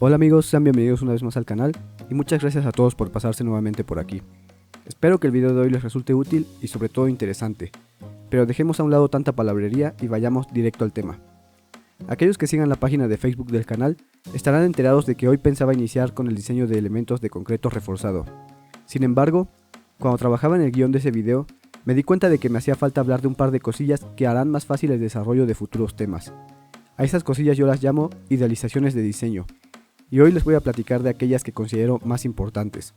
Hola amigos, sean bienvenidos una vez más al canal y muchas gracias a todos por pasarse nuevamente por aquí. Espero que el video de hoy les resulte útil y sobre todo interesante, pero dejemos a un lado tanta palabrería y vayamos directo al tema. Aquellos que sigan la página de Facebook del canal estarán enterados de que hoy pensaba iniciar con el diseño de elementos de concreto reforzado. Sin embargo, cuando trabajaba en el guión de ese video, me di cuenta de que me hacía falta hablar de un par de cosillas que harán más fácil el desarrollo de futuros temas. A esas cosillas yo las llamo idealizaciones de diseño, y hoy les voy a platicar de aquellas que considero más importantes.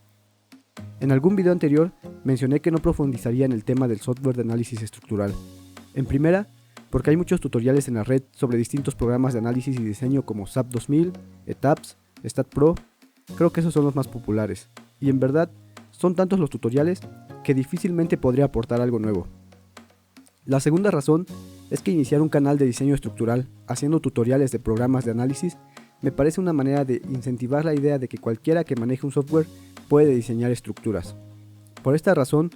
En algún video anterior mencioné que no profundizaría en el tema del software de análisis estructural. En primera, porque hay muchos tutoriales en la red sobre distintos programas de análisis y diseño como SAP 2000, ETAPS, StatPro, creo que esos son los más populares, y en verdad son tantos los tutoriales que difícilmente podría aportar algo nuevo. La segunda razón es que iniciar un canal de diseño estructural haciendo tutoriales de programas de análisis me parece una manera de incentivar la idea de que cualquiera que maneje un software puede diseñar estructuras. Por esta razón,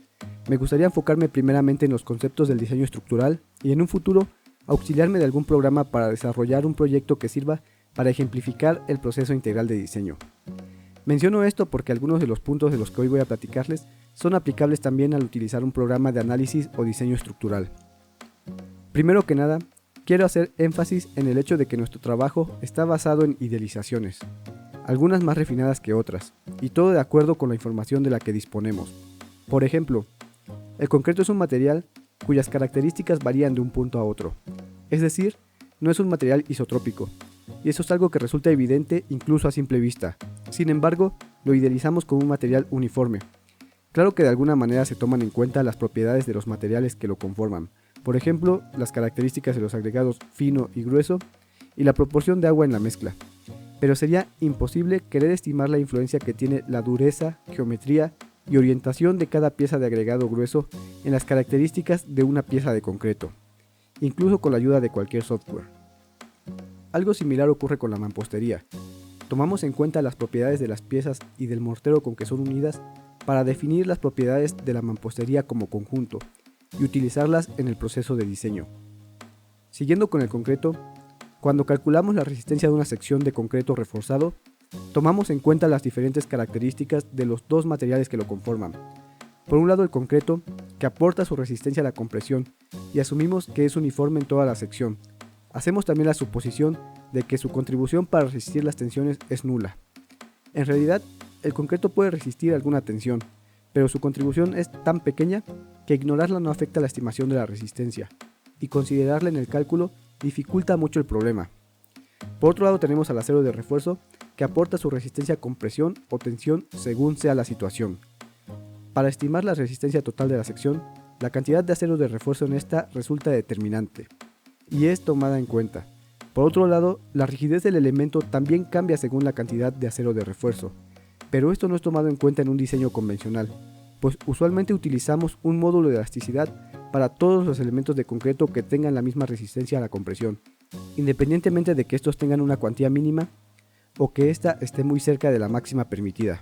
me gustaría enfocarme primeramente en los conceptos del diseño estructural y en un futuro auxiliarme de algún programa para desarrollar un proyecto que sirva para ejemplificar el proceso integral de diseño. Menciono esto porque algunos de los puntos de los que hoy voy a platicarles son aplicables también al utilizar un programa de análisis o diseño estructural. Primero que nada, quiero hacer énfasis en el hecho de que nuestro trabajo está basado en idealizaciones, algunas más refinadas que otras, y todo de acuerdo con la información de la que disponemos. Por ejemplo, el concreto es un material cuyas características varían de un punto a otro, es decir, no es un material isotrópico, y eso es algo que resulta evidente incluso a simple vista. Sin embargo, lo idealizamos como un material uniforme. Claro que de alguna manera se toman en cuenta las propiedades de los materiales que lo conforman, por ejemplo, las características de los agregados fino y grueso y la proporción de agua en la mezcla. Pero sería imposible querer estimar la influencia que tiene la dureza, geometría y orientación de cada pieza de agregado grueso en las características de una pieza de concreto, incluso con la ayuda de cualquier software. Algo similar ocurre con la mampostería. Tomamos en cuenta las propiedades de las piezas y del mortero con que son unidas para definir las propiedades de la mampostería como conjunto y utilizarlas en el proceso de diseño. Siguiendo con el concreto, cuando calculamos la resistencia de una sección de concreto reforzado, tomamos en cuenta las diferentes características de los dos materiales que lo conforman. Por un lado el concreto, que aporta su resistencia a la compresión, y asumimos que es uniforme en toda la sección. Hacemos también la suposición de que su contribución para resistir las tensiones es nula. En realidad, el concreto puede resistir alguna tensión, pero su contribución es tan pequeña que ignorarla no afecta la estimación de la resistencia, y considerarla en el cálculo dificulta mucho el problema. Por otro lado tenemos al acero de refuerzo, que aporta su resistencia a compresión o tensión según sea la situación. Para estimar la resistencia total de la sección, la cantidad de acero de refuerzo en esta resulta determinante, y es tomada en cuenta. Por otro lado, la rigidez del elemento también cambia según la cantidad de acero de refuerzo, pero esto no es tomado en cuenta en un diseño convencional, pues usualmente utilizamos un módulo de elasticidad para todos los elementos de concreto que tengan la misma resistencia a la compresión, independientemente de que estos tengan una cuantía mínima o que ésta esté muy cerca de la máxima permitida.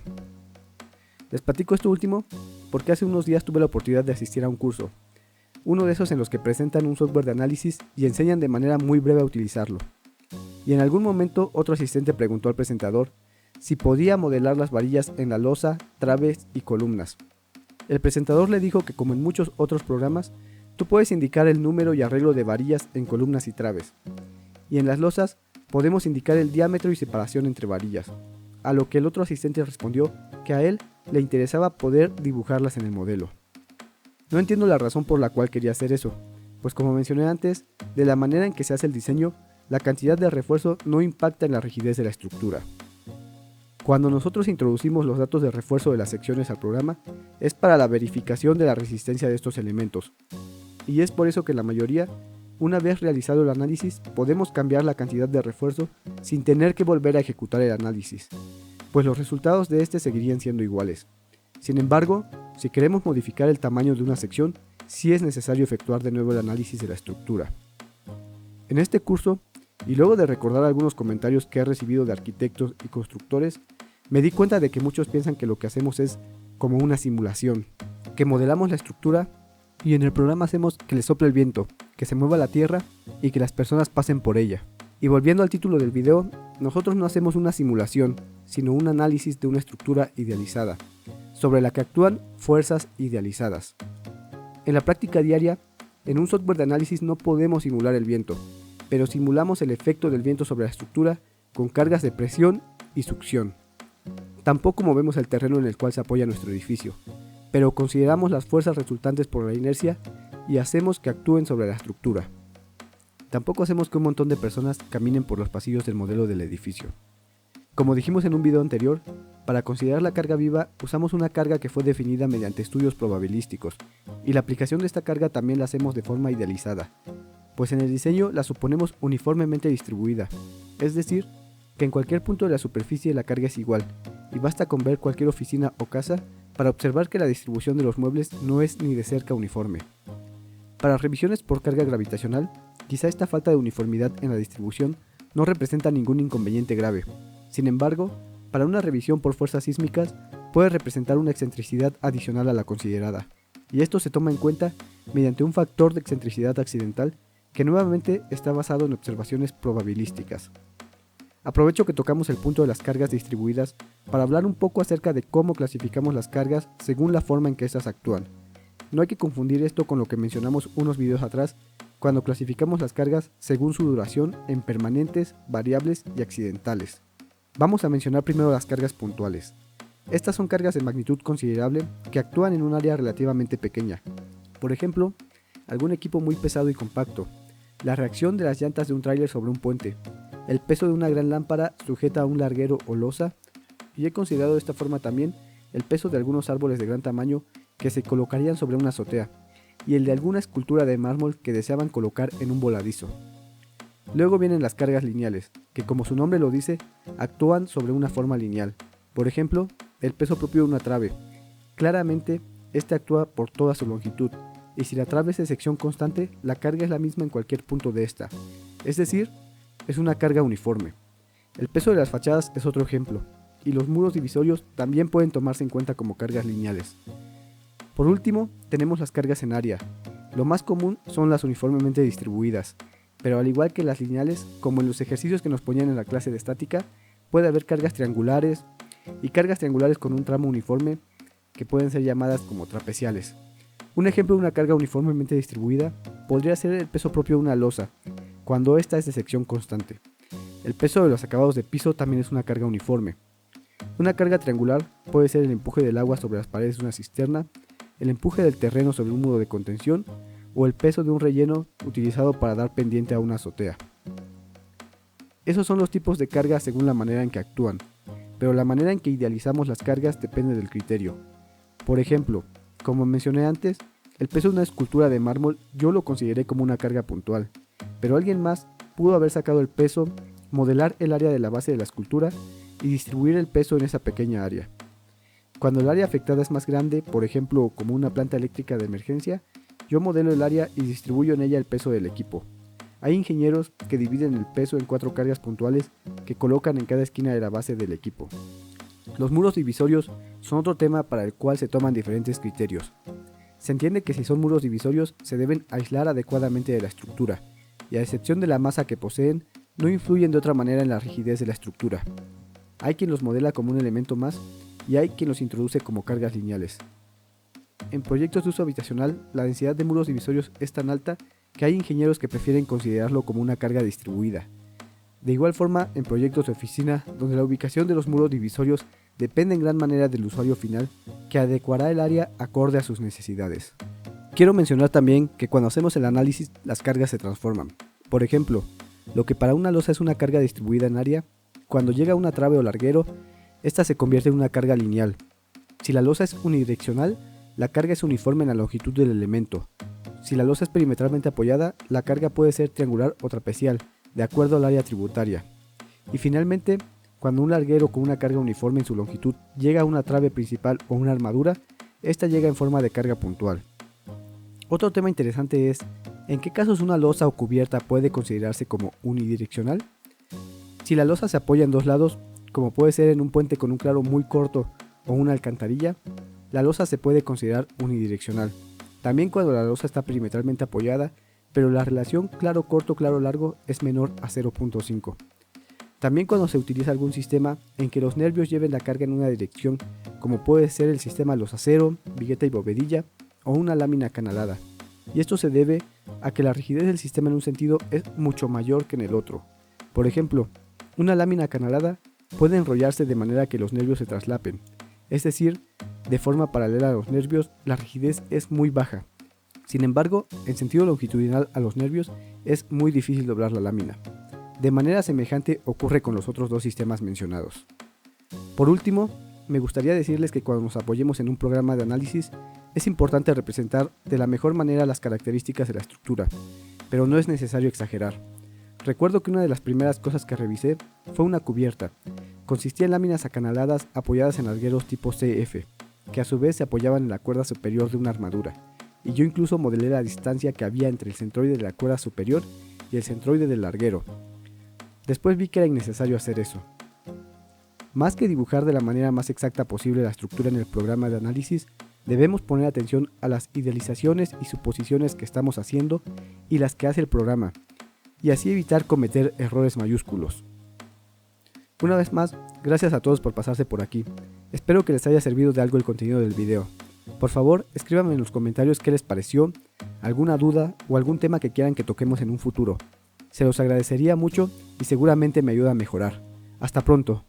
Les platico esto último porque hace unos días tuve la oportunidad de asistir a un curso, uno de esos en los que presentan un software de análisis y enseñan de manera muy breve a utilizarlo. Y en algún momento otro asistente preguntó al presentador si podía modelar las varillas en la losa, traves y columnas. El presentador le dijo que como en muchos otros programas, tú puedes indicar el número y arreglo de varillas en columnas y traves, y en las losas podemos indicar el diámetro y separación entre varillas, a lo que el otro asistente respondió que a él le interesaba poder dibujarlas en el modelo. No entiendo la razón por la cual quería hacer eso, pues como mencioné antes, de la manera en que se hace el diseño, la cantidad de refuerzo no impacta en la rigidez de la estructura. Cuando nosotros introducimos los datos de refuerzo de las secciones al programa, es para la verificación de la resistencia de estos elementos. Y es por eso que la mayoría, una vez realizado el análisis, podemos cambiar la cantidad de refuerzo sin tener que volver a ejecutar el análisis, pues los resultados de este seguirían siendo iguales. Sin embargo, si queremos modificar el tamaño de una sección, sí es necesario efectuar de nuevo el análisis de la estructura. En este curso, y luego de recordar algunos comentarios que he recibido de arquitectos y constructores, me di cuenta de que muchos piensan que lo que hacemos es como una simulación, que modelamos la estructura y en el programa hacemos que le sople el viento, que se mueva la tierra y que las personas pasen por ella. Y volviendo al título del video, nosotros no hacemos una simulación, sino un análisis de una estructura idealizada, sobre la que actúan fuerzas idealizadas. En la práctica diaria, en un software de análisis no podemos simular el viento, pero simulamos el efecto del viento sobre la estructura con cargas de presión y succión. Tampoco movemos el terreno en el cual se apoya nuestro edificio, pero consideramos las fuerzas resultantes por la inercia y hacemos que actúen sobre la estructura. Tampoco hacemos que un montón de personas caminen por los pasillos del modelo del edificio. Como dijimos en un video anterior, para considerar la carga viva usamos una carga que fue definida mediante estudios probabilísticos, y la aplicación de esta carga también la hacemos de forma idealizada, pues en el diseño la suponemos uniformemente distribuida, es decir, que en cualquier punto de la superficie la carga es igual, y basta con ver cualquier oficina o casa para observar que la distribución de los muebles no es ni de cerca uniforme. Para revisiones por carga gravitacional, quizá esta falta de uniformidad en la distribución no representa ningún inconveniente grave. Sin embargo, para una revisión por fuerzas sísmicas puede representar una excentricidad adicional a la considerada, y esto se toma en cuenta mediante un factor de excentricidad accidental que nuevamente está basado en observaciones probabilísticas. Aprovecho que tocamos el punto de las cargas distribuidas para hablar un poco acerca de cómo clasificamos las cargas según la forma en que éstas actúan. No hay que confundir esto con lo que mencionamos unos videos atrás, cuando clasificamos las cargas según su duración en permanentes, variables y accidentales. Vamos a mencionar primero las cargas puntuales. Estas son cargas de magnitud considerable que actúan en un área relativamente pequeña. Por ejemplo, algún equipo muy pesado y compacto, la reacción de las llantas de un tráiler sobre un puente, el peso de una gran lámpara sujeta a un larguero o losa, y he considerado de esta forma también el peso de algunos árboles de gran tamaño que se colocarían sobre una azotea, y el de alguna escultura de mármol que deseaban colocar en un voladizo. Luego vienen las cargas lineales, que como su nombre lo dice, actúan sobre una forma lineal. Por ejemplo, el peso propio de una trave. Claramente, este actúa por toda su longitud, y si la trave es de sección constante, la carga es la misma en cualquier punto de esta. Es decir, es una carga uniforme. El peso de las fachadas es otro ejemplo, y los muros divisorios también pueden tomarse en cuenta como cargas lineales. Por último, tenemos las cargas en área. Lo más común son las uniformemente distribuidas, pero al igual que las lineales, como en los ejercicios que nos ponían en la clase de estática, puede haber cargas triangulares y cargas triangulares con un tramo uniforme que pueden ser llamadas como trapeciales. Un ejemplo de una carga uniformemente distribuida podría ser el peso propio de una losa, cuando ésta es de sección constante. El peso de los acabados de piso también es una carga uniforme. Una carga triangular puede ser el empuje del agua sobre las paredes de una cisterna, el empuje del terreno sobre un muro de contención o el peso de un relleno utilizado para dar pendiente a una azotea. Esos son los tipos de cargas según la manera en que actúan, pero la manera en que idealizamos las cargas depende del criterio. Por ejemplo, como mencioné antes, el peso de una escultura de mármol yo lo consideré como una carga puntual, pero alguien más pudo haber sacado el peso, modelar el área de la base de la escultura y distribuir el peso en esa pequeña área. Cuando el área afectada es más grande, por ejemplo como una planta eléctrica de emergencia, yo modelo el área y distribuyo en ella el peso del equipo. Hay ingenieros que dividen el peso en 4 cargas puntuales que colocan en cada esquina de la base del equipo. Los muros divisorios son otro tema para el cual se toman diferentes criterios. Se entiende que si son muros divisorios se deben aislar adecuadamente de la estructura, y a excepción de la masa que poseen, no influyen de otra manera en la rigidez de la estructura. Hay quien los modela como un elemento más y hay quien los introduce como cargas lineales. En proyectos de uso habitacional, la densidad de muros divisorios es tan alta que hay ingenieros que prefieren considerarlo como una carga distribuida. De igual forma, en proyectos de oficina, donde la ubicación de los muros divisorios depende en gran manera del usuario final, que adecuará el área acorde a sus necesidades. Quiero mencionar también que cuando hacemos el análisis, las cargas se transforman. Por ejemplo, lo que para una losa es una carga distribuida en área, cuando llega a una trave o larguero, esta se convierte en una carga lineal. Si la losa es unidireccional, la carga es uniforme en la longitud del elemento. Si la losa es perimetralmente apoyada, la carga puede ser triangular o trapecial, de acuerdo al área tributaria. Y finalmente, cuando un larguero con una carga uniforme en su longitud llega a una trave principal o una armadura, esta llega en forma de carga puntual. Otro tema interesante es, ¿en qué casos una losa o cubierta puede considerarse como unidireccional? Si la losa se apoya en dos lados, como puede ser en un puente con un claro muy corto o una alcantarilla, la losa se puede considerar unidireccional. También cuando la losa está perimetralmente apoyada, pero la relación claro corto claro largo es menor a 0.5. También cuando se utiliza algún sistema en que los nervios lleven la carga en una dirección, como puede ser el sistema luz-acero, vigueta y bovedilla, o una lámina acanalada. Y esto se debe a que la rigidez del sistema en un sentido es mucho mayor que en el otro. Por ejemplo, una lámina acanalada puede enrollarse de manera que los nervios se traslapen, es decir, de forma paralela a los nervios la rigidez es muy baja. Sin embargo, en sentido longitudinal a los nervios es muy difícil doblar la lámina. De manera semejante ocurre con los otros dos sistemas mencionados. Por último, me gustaría decirles que cuando nos apoyemos en un programa de análisis, es importante representar de la mejor manera las características de la estructura, pero no es necesario exagerar. Recuerdo que una de las primeras cosas que revisé fue una cubierta. Consistía en láminas acanaladas apoyadas en largueros tipo CF, que a su vez se apoyaban en la cuerda superior de una armadura, y yo incluso modelé la distancia que había entre el centroide de la cuerda superior y el centroide del larguero. Después vi que era innecesario hacer eso. Más que dibujar de la manera más exacta posible la estructura en el programa de análisis, debemos poner atención a las idealizaciones y suposiciones que estamos haciendo y las que hace el programa, y así evitar cometer errores mayúsculos. Una vez más, gracias a todos por pasarse por aquí. Espero que les haya servido de algo el contenido del video. Por favor, escríbanme en los comentarios qué les pareció, alguna duda o algún tema que quieran que toquemos en un futuro. Se los agradecería mucho y seguramente me ayuda a mejorar. Hasta pronto.